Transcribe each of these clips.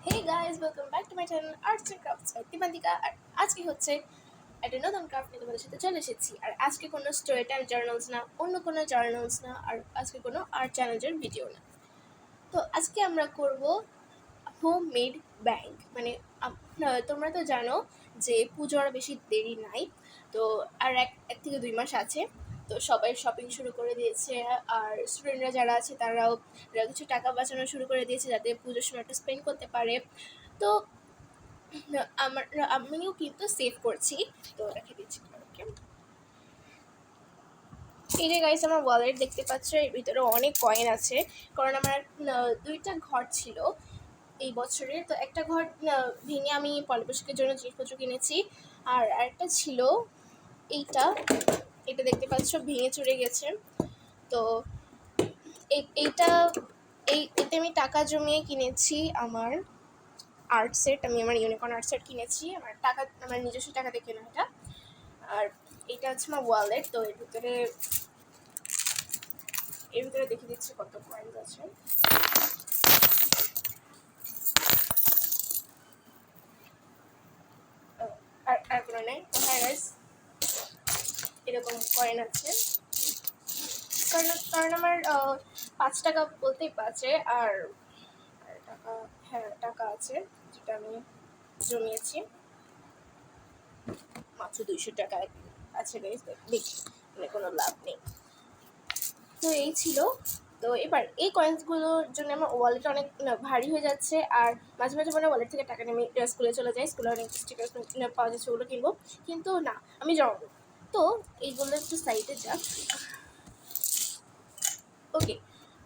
Hey guys, welcome back to my channel Arts and Crafts by Timantika আর আজকে হচ্ছে একটা নতুন ক্রাফট নিয়ে তোমাদের সাথে চলে এসেছি। আর আজকে কোনো স্টোরি টাইম জার্নালস না, অন্য কোনো জার্নালস না, আর আজকে কোনো আর্ট চ্যালেঞ্জের ভিডিও না। তো আজকে আমরা করব হোম মেড ব্যাগ। মানে তোমরা তো জানো যে পুজোর বেশি দেরি নাই, তো আর এক থেকে 2 মাস আছে। তো সবাই শপিং শুরু করে দিয়েছে, আর স্টুডেন্টরা যারা আছে তারাও কিছু টাকা বাঁচানো শুরু করে দিয়েছে যাতে পুজোর সময় একটু স্পেন্ড করতে পারে। তো আমিও কিন্তু সেভ করছি, তো রেখে দিচ্ছি তোমাকে। এই যে গাইস, আমার ওয়ালেট দেখতে পাচ্ছ, এর ভিতরে অনেক কয়েন আছে। কারণ আমার 2টা ঘর ছিল এই বছরের, তো একটা ঘর ভেঙে আমি পলিপোষকের জন্য জিনিসপত্র কিনেছি, আর আরেকটা ছিল এইটা, এটা দেখতে পাচ্ছ ভেঙে চুরে গেছে। তো এইটা এতে আমি টাকা জমিয়ে কিনেছি আমার আর্ট সেট। আমি আমার ইউনিকর্ন আর্ট সেট কিনেছি আমার নিজস্ব টাকা দিয়ে কেনা এটা। আর এটা হচ্ছে আমার ওয়ালেট। তো এর ভিতরে দেখে দিচ্ছি কত কয়েন্স আছে। আর কোনো নেই। হ্যাঁ গাইস, এরকম কয়েন আছে। কারণ আমার 5 টাকা বলতেই পারছে, আর টাকা, হ্যাঁ টাকা আছে যেটা আমি জমিয়েছি। মাত্র 200 টাকা আছে গাইস, দেখি মানে কোনো লাভ নেই। তো এই ছিল। তো এবার এই কয়েন্সগুলোর জন্য আমার ওয়ালেট অনেক ভারী হয়ে যাচ্ছে, আর মাঝে মাঝে মনে ওয়ালেট থেকে টাকা নেমে স্কুলে চলে যাই, স্কুলে অনেক স্টিকার পাওয়া যাচ্ছে, ওগুলো কিনবো, কিন্তু না, আমি জমাবো। তো এইগুলো একটু সাইডে যাক। ওকে,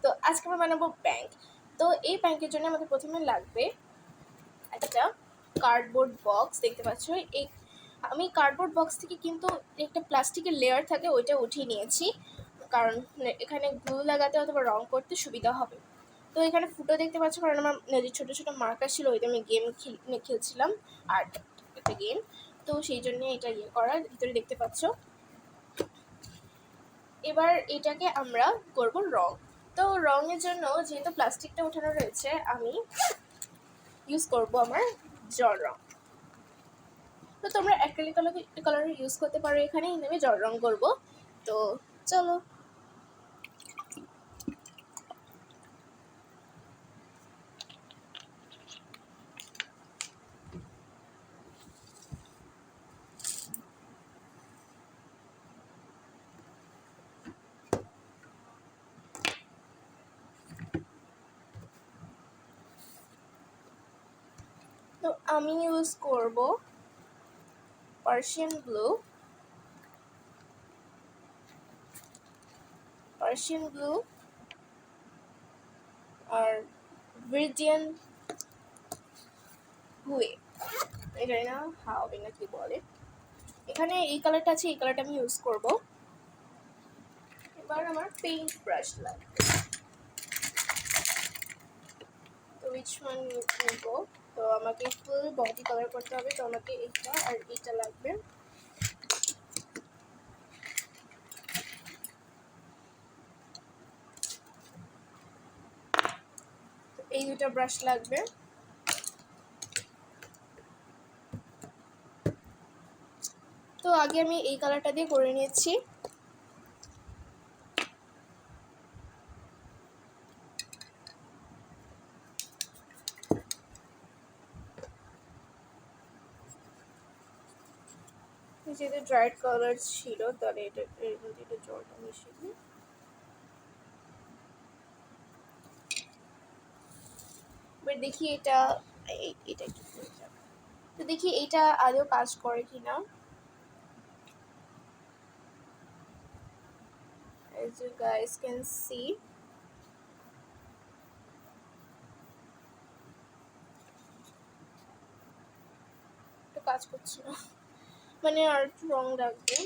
তো আজকে আমরা বানাবো ব্যাংক। তো এই ব্যাংকের জন্য আমাদের প্রথমে লাগবে একটা কার্ডবোর্ড বক্স। দেখতে পাচ্ছ, আমি কার্ডবোর্ড বক্স থেকে কিন্তু একটা প্লাস্টিকের লেয়ার থাকে, ওইটা উঠিয়ে নিয়েছি, কারণ এখানে গ্লু লাগাতে অথবা রং করতে সুবিধা হবে। তো এখানে ফুটো দেখতে পাচ্ছ, কারণ আমার যে ছোটো ছোটো মার্কার ছিল, ওইটা আমি গেম খেলছিলাম, আর একটা গেম, তো সেই জন্য এটা করার ভিতরে দেখতে পাচ্ছ। এবার এটাকে আমরা করব রং। তো রঙের জন্য যেহেতু প্লাস্টিকটা ওঠানো রয়েছে, আমি ইউজ করব আমার জল রং। তো তোমরা অ্যাক্রিলিক কালার ইউজ করতে পারো, এখানে আমি জল রং করবো। তো চলো। তো আমি ইউজ করব পার্সিয়ান ব্লু, আর ভির্জিয়ান হুয়ে, এটা না হাওয়ে না কি বলে, এখানে এই কালারটা আছে, এই কালারটা আমি ইউজ করব। এবার আমার পেইন্ট ব্রাশ লাগবে, তো উইচ ওয়ান নেব? তো আমাকে ফুল বডি কালার করতে হবে, তো আমাকে এইটা আর এইটা লাগবে। এই দুটো ব্রাশ লাগবে। তো আগে আমি এই কালারটা দিয়ে করে নিয়েছি। যেহেতু ড্রাইড কালার ছিল, তাহলে এটা এর মধ্যে একটু জলটা মিশিয়ে দিই। এবার দেখি এটা একটু হয়ে যাবে, তো দেখি এটা আদৌ কাজ করে কিনা। As you guys can see, এটা কাজ করছে না, মানে আর একটু রং রাখবে।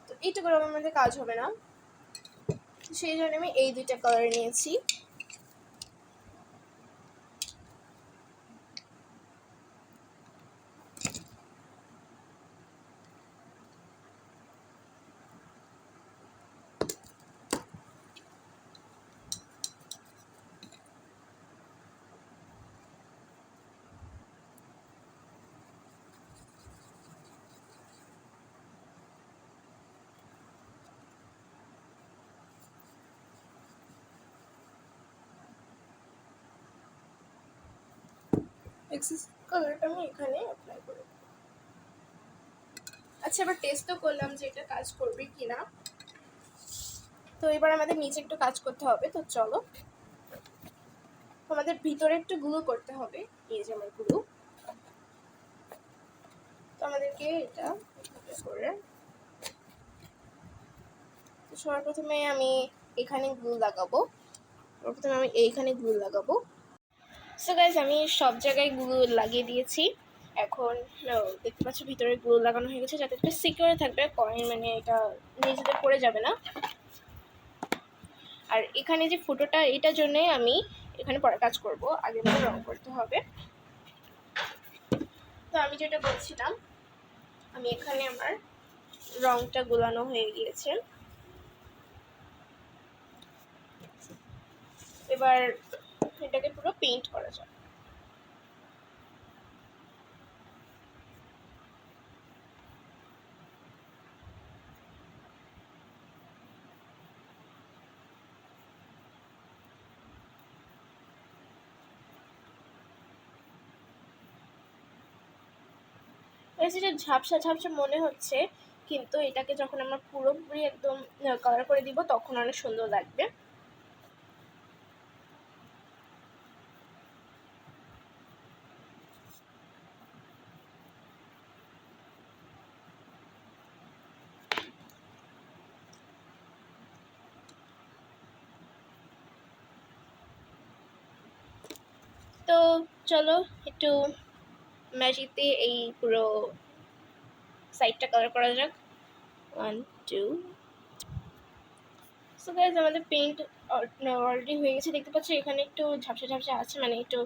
তো এইটা করে আমার মধ্যে কাজ হবে না, সেই জন্য আমি এই দুইটা কালার নিয়েছি। এক্সেস কালারটা আমি এখানে অ্যাপ্লাই করে দেব। আচ্ছা, এবার টেস্টও করলাম যে এটা কাজ করবে কিনা। তো এবার আমাদের নিচে একটু কাজ করতে হবে, তো চলো। আমাদের ভিতরে একটু গ্লু করতে হবে, এই যে আমার গ্লু। তো আমাদেরকে এটা করে সবার প্রথমে আমি এখানে গ্লু লাগাবো। প্রথমে আমি এইখানে গ্লু লাগাবো। সো গাইজ, আমি সব জায়গায় গ্লু লাগিয়ে দিয়েছি। এখন দেখতে পাচ্ছি ভিতরে গ্লু লাগানো হয়ে গেছে, যাতে একটু সিকিউর থাকবে, কয়েন মানে এটা নিজেদের পড়ে যাবে না। আর এখানে যে ফুটোটা, এটার জন্যে আমি এখানে পরে কাজ করব, আগে মতো রং করতে হবে। তো আমি যেটা বলছিলাম, আমি এখানে আমার রংটা গোলানো হয়ে গিয়েছে। এবার এটাকে পুরো পেইন্ট করা যায়। যেটা ঝাপসা ঝাপসা মনে হচ্ছে, কিন্তু এটাকে যখন আমরা পুরোপুরি একদম কালার করে দিব তখন অনেক সুন্দর লাগবে। তো চলো একটু ম্যাজিক দিয়ে এই পুরো সাইডটা কালার করা যাক। 1 2। সো গাইজ, আমাদের পেইন্ট অলরেডি হয়ে গেছে। দেখতে পাচ্ছ এখানে একটু ঝাপসা ঝাপসা আছে, মানে একটু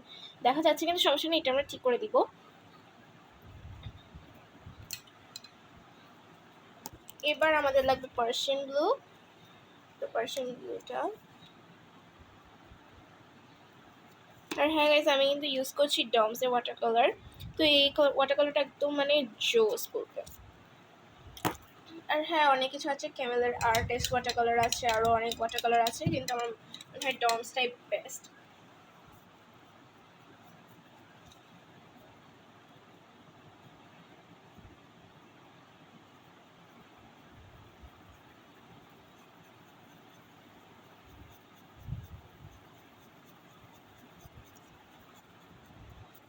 দেখা যাচ্ছে, কিন্তু সমস্যা নেই, এটা আমরা ঠিক করে দিব। এবার আমাদের লাগবে পার্সিয়ান ব্লু। তো পার্সিয়ান ব্লুটা, আর হ্যাঁ গাইজ, আমি কিন্তু ইউজ করছি ডমসের ওয়াটার কালার। তো এই ওয়াটার কালারটা একদম মানে জোস বলতে। আর হ্যাঁ, অনেক কিছু আছে, ক্যামেলের আর্টিস্ট ওয়াটার কালার আছে, আরও অনেক ওয়াটার কালার আছে, কিন্তু আমার মনে হয় ডমসটাই বেস্ট।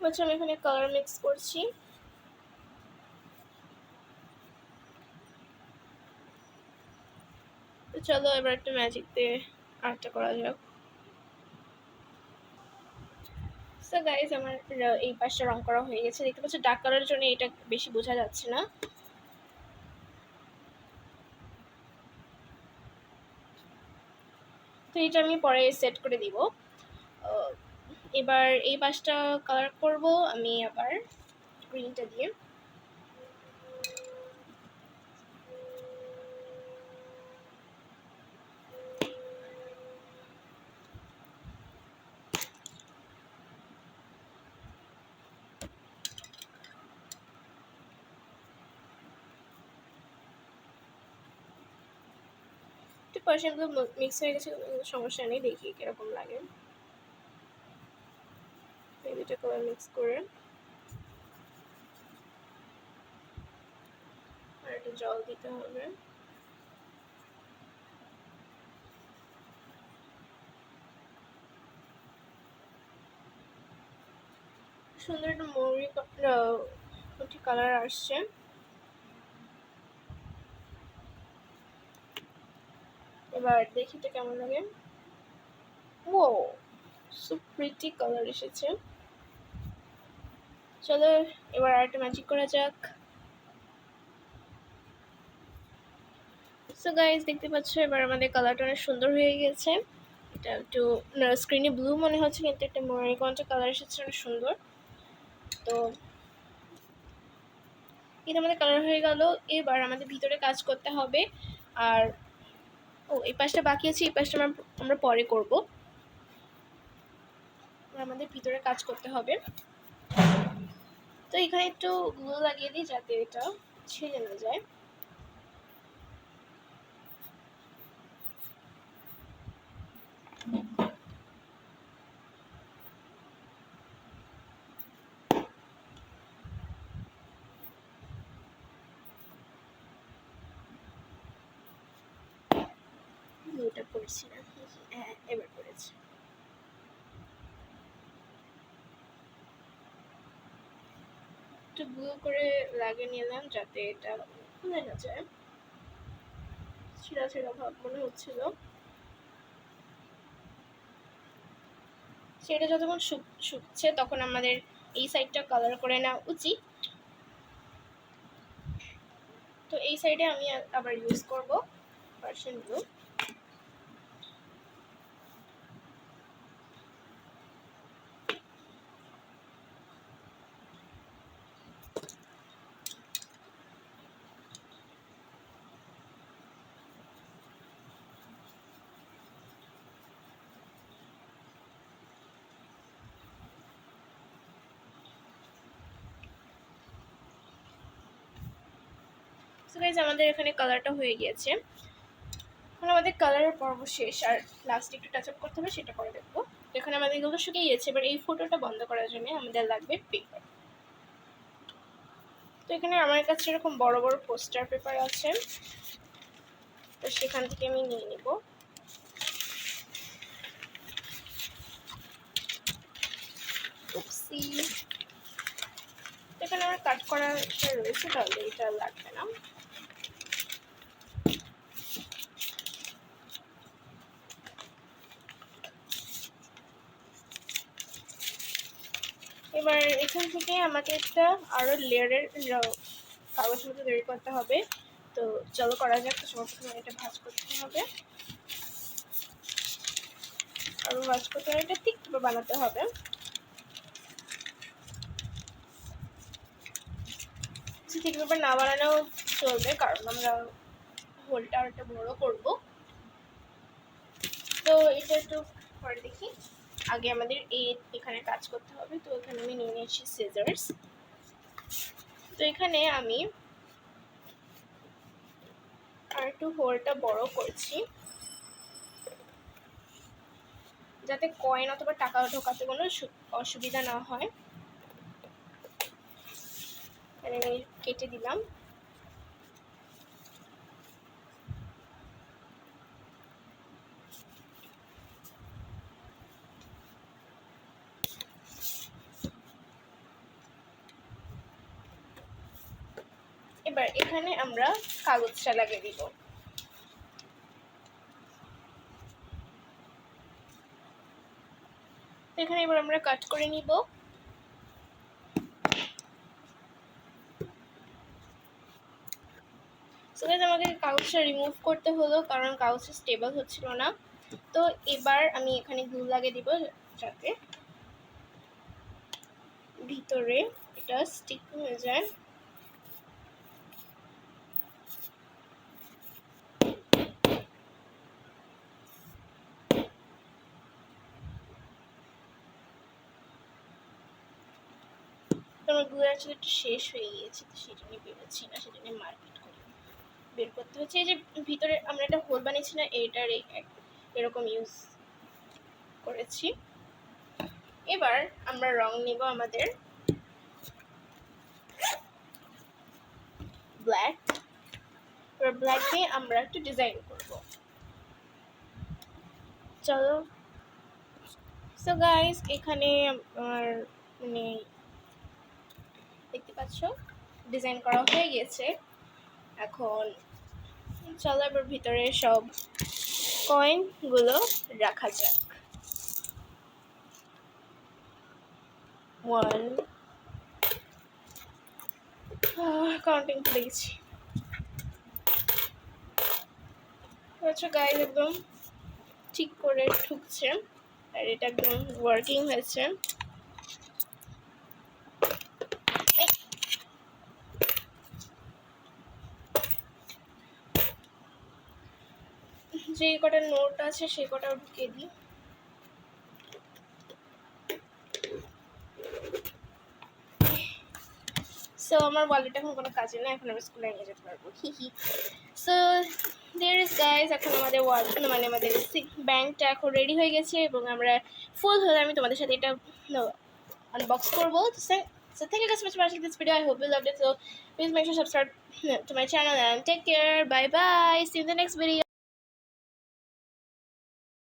হচ্ছে আমি এখানে কালার মিক্স করছি। তো চলো এবার একটা ম্যাজিক দিয়ে আর্টটা করা যাক। সো গাইজ, আমার এই পাশটা রং করা হয়ে গেছে। দেখতে পাচ্ছ ডার্ক কালারের জন্য এটা বেশি বোঝা যাচ্ছে না। তো এটা আমি পরে সেট করে দিব। এবার এই পাশটা কালার করব আমি আবার গ্রিনটা দিয়ে। পার্সেন্টগুলো মিক্স হয়ে গেছে, সমস্যা নেই, দেখি কিরকম লাগে। এই দুটো কালার মিক্স করে আর একটু জল দিতে হবে। সুন্দর একটা মৌরি কালার আসছে। এবার দেখি তো কেমন লাগে। ও, সো প্রিটি কালার এসেছে। চলো এবার আরেকটা ম্যাজিক করা যাক। সো গাইজ, দেখতে পাচ্ছ এবার আমাদের কালারটা অনেক সুন্দর হয়ে গেছে। এটা একটু স্ক্রিনে ব্লু মনে হচ্ছে, কিন্তু একটা মরিকন্টা কালার এসেছে, অনেক সুন্দর। তো এটা আমাদের কালার হয়ে গেল। এবার আমাদের ভিতরে কাজ করতে হবে। আর এই পাশটা বাকি আছে, এই পাশটা আমরা পরে করব। আমাদের ভিতরে কাজ করতে হবে। তো এখানে একটু গ্লু লাগিয়ে দিই যাতে এটা ছিঁড়ে না যায়। গ্লুটা করছি না। হ্যাঁ, এবার করেছি। একটু গ্লু করে লাগিয়ে নিলাম যাতে এটা খুলে না যায়। ছিঁড়া ছিঁড়া ভাব মনে হচ্ছিল। সেটা যতক্ষণ শুকছে তখন আমাদের এই সাইডটা কালার করে নেওয়া উচিত। তো এই সাইডে আমি আবার ইউজ করব পার্সিয়ান ব্লু। সো গাইস, আমাদের এখানে কালারটা হয়ে গিয়েছে। এখন আমাদের কালারের পর্ব শেষ, আর লাস্ট একটু টাচ আপ করতে হবে, সেটা করে দেখবো। এখানে আমাদের এগুলো শুকিয়ে গিয়েছে। এবার এই ফটোটা বন্ধ করার জন্য আমাদের লাগবে পেপার। তো এখানে আমার কাছে এরকম বড় বড় পোস্টার পেপার আছে, তো সেখান থেকে আমি নিয়ে নিব। এখানে আমার কাট করা রয়েছে, তাহলে এটা লাগবে না। এবার এখান থেকে আমাকে একটা আরো লেয়ারের কাগজ মতো তৈরি করতে হবে। তো চলো করা যাক। তো সর্বপ্রথমে এটা ভাঁজ করতে হবে, আর ভাঁজ করতে হবে, এটা ঠিক বানাতে হবে। ঠিকভাবে না বানালেও চলবে, কারণ আমরা হোলটা আর একটা বড় করবো। তো এটা একটু পরে দেখি। আগে আমাদের এখানে কাজ করতে হবে। তো এখানে আমি নিয়ে নিয়েছি সিজার্স। তো এখানে আমি আর একটু হোলটা বড় করছি, যাতে কয়েন অথবা টাকা ঢোকাতে কোনো অসুবিধা না হয়। এখানে আমি কেটে দিলাম। এবার এখানে আমরা কাগজটা লাগিয়ে দিব। এখানে এবার আমরা কাট করে নিব। সো গাইস, আমাকে কাগজটা রিমুভ করতে হলো কারণ কাগজটা স্টেবল হচ্ছিল না। তো এবার আমি এখানে গ্লু লাগিয়ে দিব যাতে ভিতরে এটা স্টিক হয়ে যায়। আমার গ্লু অ্যাকচুয়ালি একটু শেষ হয়ে গিয়েছে, তো সেই জন্য বেরোচ্ছি না, সেই জন্য মার্কেট করে বের করতে হচ্ছে। এই যে ভিতরে আমরা একটা হোল বানিয়েছি না, এটার এরকম ইউজ করেছি। এবার আমরা রং নিব আমাদের ব্ল্যাক। এবার ব্ল্যাক দিয়ে আমরা একটু ডিজাইন করব। চলো। সো গাইস, এখানে আমার মানে দেখতে পাচ্ছ ডিজাইন করা হয়ে গেছে। এখন চলো এবার ভিতরে সব কয়েনগুলো রাখা যাক। 1 কাউন্টিং ভুলে গেছি। আচ্ছা গাইস, একদম ঠিক করে ঠুকছে, আর এটা একদম ওয়ার্কিং হয়েছে। যে কটা নোট আছে সেই কটাও ঢুকিয়ে দিই। সো আমার ওয়ালেট এখন কোনো কাজে না, এখন আমি স্কুলে নিয়ে যেতে পারবো। সো দেয়ার ইজ গাইস, এখন আমাদের মানে আমাদের ব্যাংকটা এখন রেডি হয়ে গেছে এবং আমরা ফুল হলে আমি তোমাদের সাথে এটা আনবক্স করবো। So thank you guys so much for watching this video. I hope you loved it. So please make sure to subscribe to my channel and take care. Bye bye. See you in the next video.